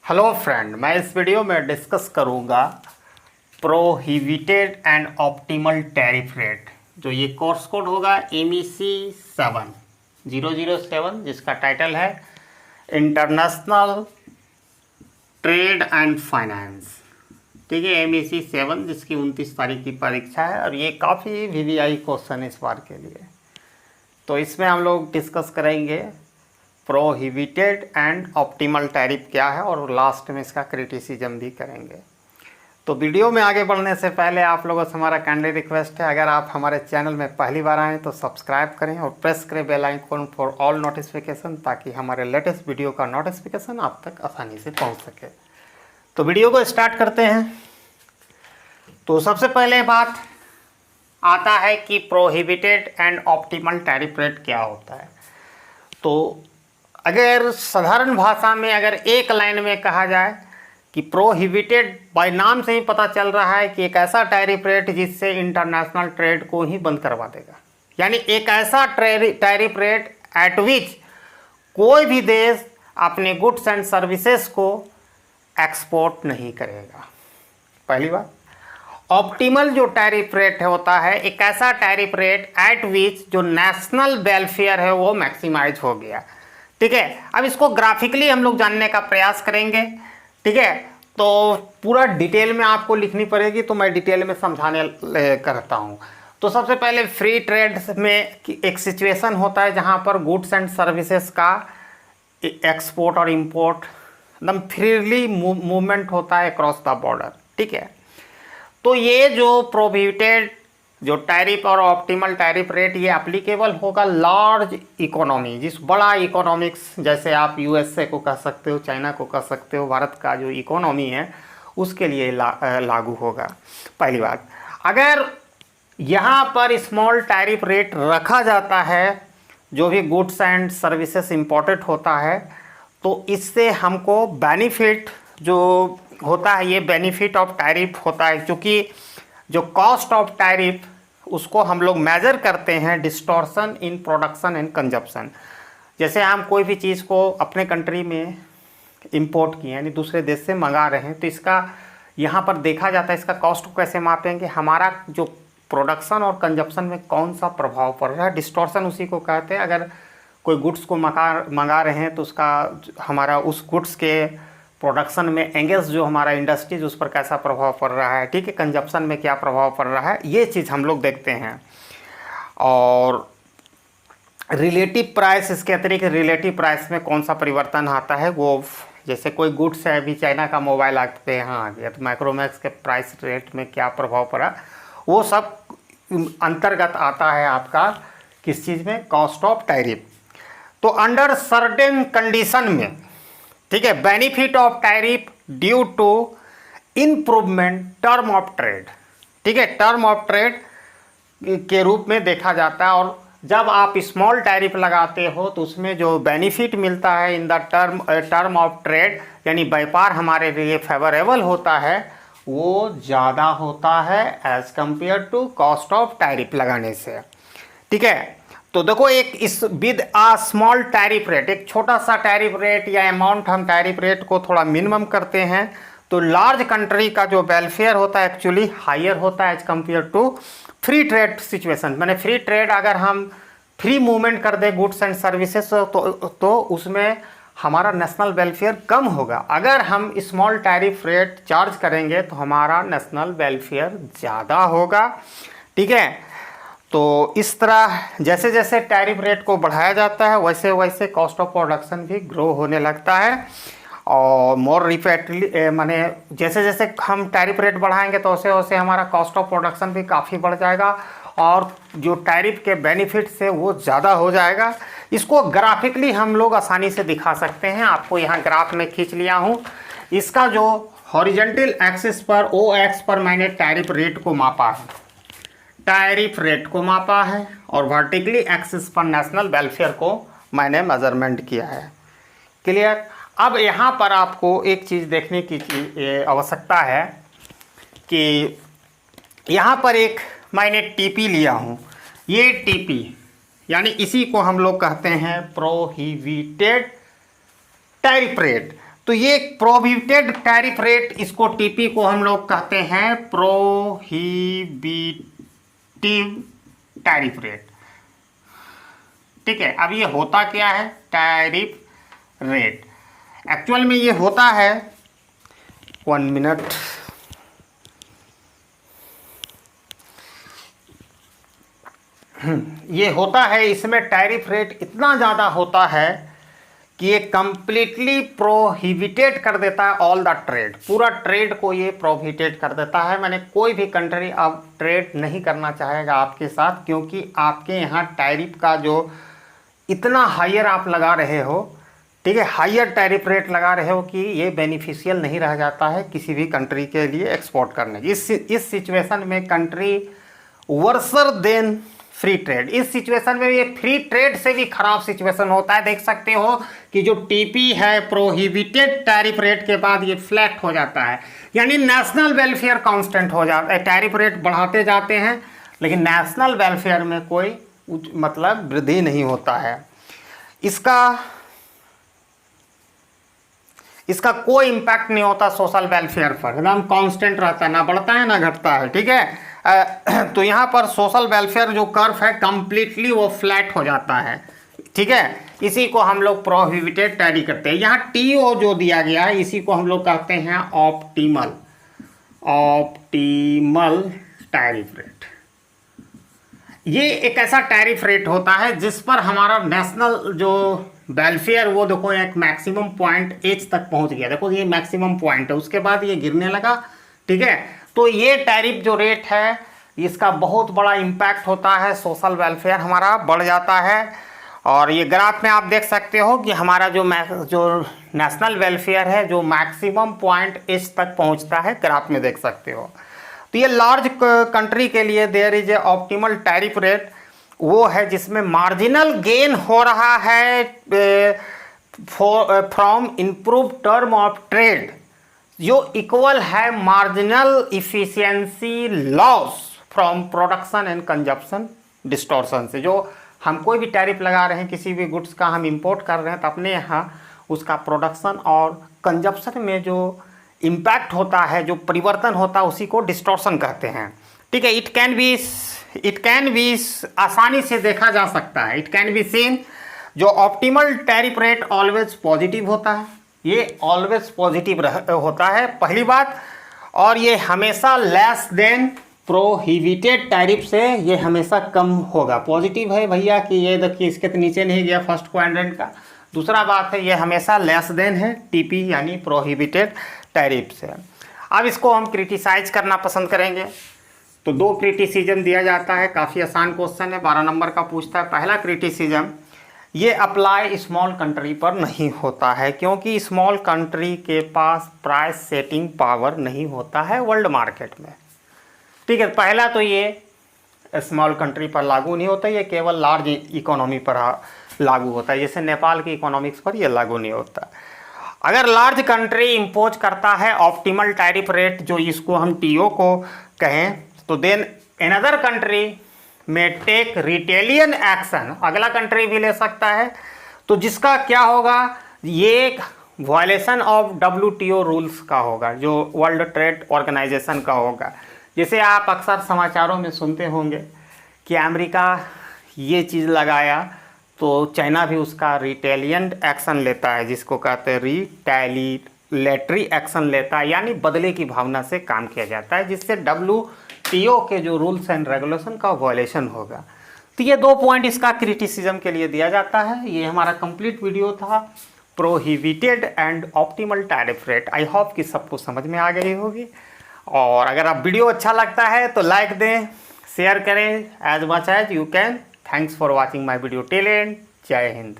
Hello friend, मैं इस video में डिस्कस करूंगा prohibited and optimal tariff rate. जो ये कोर्स कोड होगा MEC 7007, जिसका टाइटल है इंटरनेशनल ट्रेड एंड फाइनेंस। ठीक है, MEC 7 जिसकी 29 तारीख की परीक्षा है और ये काफ़ी VVI क्वेश्चन इस बार के लिए। तो इसमें हम लोग डिस्कस करेंगे प्रोहिबिटेड एंड ऑप्टिमल टैरिफ क्या है और लास्ट में इसका क्रिटिसिज्म भी करेंगे। तो वीडियो में आगे बढ़ने से पहले आप लोगों से हमारा काइंडली रिक्वेस्ट है, अगर आप हमारे चैनल में पहली बार आएँ तो सब्सक्राइब करें और प्रेस करें bell icon for all notification, ताकि हमारे लेटेस्ट वीडियो का नोटिफिकेशन आप तक आसानी से पहुंच सके। तो वीडियो को स्टार्ट करते हैं। तो सबसे पहले बात आता है कि prohibited and optimal tariff rate क्या होता है। तो अगर साधारण भाषा में अगर एक लाइन में कहा जाए कि प्रोहिबिटेड, बाय नाम से ही पता चल रहा है कि एक ऐसा टैरिफ रेट जिससे इंटरनेशनल ट्रेड को ही बंद करवा देगा। यानी एक ऐसा टैरिफ रेट एट विच कोई भी देश अपने गुड्स एंड सर्विसेज को एक्सपोर्ट नहीं करेगा। पहली बात। ऑप्टिमल जो टैरिफ रेट होता है, एक ऐसा टैरिफ रेट एट विच जो नेशनल वेलफेयर है वो मैक्सिमाइज हो गया। ठीक है, अब इसको ग्राफिकली हम लोग जानने का प्रयास करेंगे। ठीक है, तो पूरा डिटेल में आपको लिखनी पड़ेगी, तो मैं डिटेल में समझाने करता हूँ। तो सबसे पहले फ्री ट्रेड में एक सिचुएशन होता है जहाँ पर गुड्स एंड सर्विसेज का एक्सपोर्ट और इंपोर्ट एकदम फ्रीली मूवमेंट होता है अक्रॉस द बॉर्डर। ठीक है, तो ये जो प्रोहिबिटेड जो टैरिफ और ऑप्टिमल टैरिफ रेट ये एप्लीकेबल होगा लार्ज इकोनॉमी, जिस बड़ा इकोनॉमिक्स, जैसे आप USA को कह सकते हो, चाइना को कह सकते हो, भारत का जो इकोनॉमी है उसके लिए लागू होगा। पहली बात। अगर यहाँ पर स्मॉल टैरिफ रेट रखा जाता है जो भी गुड्स एंड सर्विसेज इंपोर्टेड होता है, तो इससे हमको बेनिफिट जो होता है, ये बेनिफिट ऑफ टैरिफ होता है, क्योंकि जो कॉस्ट ऑफ टैरिफ उसको हम लोग मेजर करते हैं distortion in production and consumption. जैसे हम कोई भी चीज़ को अपने कंट्री में इंपोर्ट किए यानी दूसरे देश से मंगा रहे हैं, तो इसका यहाँ पर देखा जाता है इसका कॉस्ट को कैसे मापेंगे, हमारा जो प्रोडक्शन और कंजप्शन में कौन सा प्रभाव पड़ रहा है। डिस्टॉर्शन उसी को कहते हैं। अगर कोई गुड्स को मंगा रहे हैं तो उसका हमारा उस गुड्स के प्रोडक्शन में एंगेज जो हमारा इंडस्ट्रीज उस पर कैसा प्रभाव पड़ रहा है। ठीक है, कंजप्शन में क्या प्रभाव पड़ रहा है, ये चीज़ हम लोग देखते हैं। और रिलेटिव प्राइस, इसके अतिरिक्त रिलेटिव प्राइस में कौन सा परिवर्तन आता है, वो जैसे कोई गुड्स है, अभी चाइना का मोबाइल आपके यहाँ आ गया तो माइक्रोमैक्स के प्राइस रेट में क्या प्रभाव पड़ा, वो सब अंतर्गत आता है आपका किस चीज़ में, कॉस्ट ऑफ टैरिफ। तो अंडर सर्टेन कंडीशन में, ठीक है, benefit of tariff due to improvement term of trade, ठीक है, टर्म ऑफ ट्रेड के रूप में देखा जाता है। और जब आप स्मॉल टैरिफ लगाते हो तो उसमें जो बेनिफिट मिलता है in the term of trade, यानी व्यापार हमारे लिए फेवरेबल होता है, वो ज़्यादा होता है as compare to cost of tariff लगाने से। ठीक है, तो देखो एक इस with a small tariff rate, एक छोटा सा टैरिफ रेट या अमाउंट हम टैरिफ रेट को थोड़ा मिनिमम करते हैं, तो लार्ज कंट्री का जो वेलफेयर होता है एक्चुअली हायर होता है as compare to free trade situation. मैंने फ्री ट्रेड अगर हम फ्री मूवमेंट कर दें गुड्स एंड सर्विसेज तो उसमें हमारा नेशनल वेलफेयर कम होगा। अगर हम स्मॉल टैरिफ रेट चार्ज करेंगे तो हमारा नेशनल वेलफेयर ज़्यादा होगा। ठीक है, तो इस तरह जैसे जैसे टैरिफ रेट को बढ़ाया जाता है वैसे वैसे कॉस्ट ऑफ प्रोडक्शन भी ग्रो होने लगता है। और मोर रिपीटली माने जैसे जैसे हम टैरिफ रेट बढ़ाएंगे तो वैसे वैसे हमारा कॉस्ट ऑफ प्रोडक्शन भी काफ़ी बढ़ जाएगा और जो टैरिफ के बेनिफिट से वो ज़्यादा हो जाएगा। इसको ग्राफिकली हम लोग आसानी से दिखा सकते हैं। आपको यहाँ ग्राफ में खींच लिया हूँ। इसका जो हॉरिजेंटल एक्सिस पर OX पर मैंने टैरिफ रेट को मापा है, टैरिफ रेट को मापा है, और वर्टिकली एक्सिस पर नेशनल वेलफेयर को मैंने मेजरमेंट किया है। क्लियर। अब यहाँ पर आपको एक चीज़ देखने की आवश्यकता है कि यहाँ पर एक मैंने TP लिया हूँ। ये TP यानी इसी को हम लोग कहते हैं प्रोहिबिटेड टैरिफ रेट। तो ये प्रोहिबिटेड टैरिफ रेट, इसको टीपी को हम लोग कहते हैं प्रोहिबिटिव टैरिफ रेट। ठीक है, अब ये होता क्या है टैरिफ रेट? एक्चुअल में ये होता है, 1 मिनट, ये होता है, इसमें टैरिफ रेट इतना ज़्यादा होता है कि ये कंप्लीटली प्रोहिबिटेड कर देता है ऑल द ट्रेड, पूरा ट्रेड को ये प्रोहिबिटेड कर देता है। मैंने कोई भी कंट्री अब ट्रेड नहीं करना चाहेगा आपके साथ, क्योंकि आपके यहाँ टैरिफ का जो इतना हायर आप लगा रहे हो, ठीक है, हायर टैरिफ रेट लगा रहे हो कि ये बेनिफिशियल नहीं रह जाता है किसी भी कंट्री के लिए एक्सपोर्ट करने की। इस सिचुएशन में कंट्री वर्सर देन फ्री ट्रेड, इस सिचुएशन में ये फ्री ट्रेड से भी खराब सिचुएशन होता है। देख सकते हो कि जो टीपी है प्रोहिबिटेड टैरिफ रेट के बाद ये फ्लैट हो जाता है, यानी नेशनल वेलफेयर कांस्टेंट हो जाता है। टैरिफ रेट बढ़ाते जाते हैं लेकिन नेशनल वेलफेयर में कोई मतलब वृद्धि नहीं होता है। इसका कोई इम्पैक्ट नहीं होता सोशल वेलफेयर पर, एकदम कांस्टेंट रहता है, ना बढ़ता है ना घटता है। ठीक है, तो यहाँ पर सोशल वेलफेयर जो कर्व है कंप्लीटली वो फ्लैट हो जाता है। ठीक है, इसी को हम लोग प्रोहिबिटेड टैरिफ करते हैं। यहाँ टीओ जो दिया गया है इसी को हम लोग कहते हैं ऑप्टिमल टैरिफ रेट। ये एक ऐसा टैरिफ रेट होता है जिस पर हमारा नेशनल जो वेलफेयर, वो देखो एक मैक्सिमम पॉइंट एच तक पहुंच गया। देखो ये मैक्सिमम पॉइंट है, उसके बाद ये गिरने लगा। ठीक है, तो ये टैरिफ जो रेट है इसका बहुत बड़ा इम्पैक्ट होता है, सोशल वेलफेयर हमारा बढ़ जाता है। और ये ग्राफ में आप देख सकते हो कि हमारा जो नेशनल वेलफेयर है जो मैक्सिमम पॉइंट एच तक पहुंचता है, ग्राफ में देख सकते हो। तो ये लार्ज कंट्री के लिए there is a optimal tariff rate, वो है जिसमें मार्जिनल गेन हो रहा है from improve term of trade, जो इक्वल है marginal efficiency loss from production and consumption distortion से। जो हम कोई भी टैरिफ लगा रहे हैं, किसी भी गुड्स का हम इंपोर्ट कर रहे हैं, तो अपने यहाँ उसका प्रोडक्शन और कंजप्शन में जो इम्पैक्ट होता है, जो परिवर्तन होता है, उसी को डिस्टॉर्शन कहते हैं। ठीक है, इट कैन बी आसानी से देखा जा सकता है, इट कैन बी सीन। जो optimal tariff rate always positive होता है, ये ऑलवेज पॉजिटिव होता है पहली बात, और ये हमेशा लेस देन प्रोहिबिटेड टैरिफ से ये हमेशा कम होगा। पॉजिटिव है भैया कि ये देखिए इसके तो नीचे नहीं गया फर्स्ट क्वाड्रेंट का। दूसरा बात है ये हमेशा लेस देन है टीपी यानी प्रोहिबिटेड टैरिफ से। अब इसको हम क्रिटिसाइज करना पसंद करेंगे, तो 2 क्रिटिसिज्म दिया जाता है। काफ़ी आसान क्वेश्चन है, 12 नंबर का पूछता है। पहला क्रिटिसिज्म, ये अप्लाई स्मॉल कंट्री पर नहीं होता है क्योंकि स्मॉल कंट्री के पास प्राइस सेटिंग पावर नहीं होता है वर्ल्ड मार्केट में। ठीक है, पहला तो ये स्मॉल कंट्री पर लागू नहीं होता, ये केवल लार्ज इकोनॉमी पर लागू होता है। जैसे नेपाल की इकोनॉमिक्स पर ये लागू नहीं होता। अगर लार्ज कंट्री इम्पोज करता है ऑप्टिमल टैरिफ रेट, जो इसको हम टीओ को कहें, तो देन अनदर कंट्री में टेक रिटेलियन एक्शन, अगला कंट्री भी ले सकता है। तो जिसका क्या होगा, ये एक वायलेशन ऑफ WTO रूल्स का होगा, जो वर्ल्ड ट्रेड ऑर्गेनाइजेशन का होगा। जैसे आप अक्सर समाचारों में सुनते होंगे कि अमेरिका ये चीज़ लगाया तो चाइना भी उसका रिटेलियन एक्शन लेता है, जिसको कहते हैं रिटेलिएटरी एक्शन लेता है, यानी बदले की भावना से काम किया जाता है, जिससे WTO के जो रूल्स एंड रेगुलेशन का वायलेशन होगा। तो ये 2 पॉइंट इसका क्रिटिसिज्म के लिए दिया जाता है। ये हमारा कंप्लीट वीडियो था prohibited and optimal tariff rate. I hope कि सबको समझ में आ गई होगी। और अगर आप वीडियो अच्छा लगता है तो लाइक दें, शेयर करें as much as you can. Thanks for watching my video till end. Jai Hind.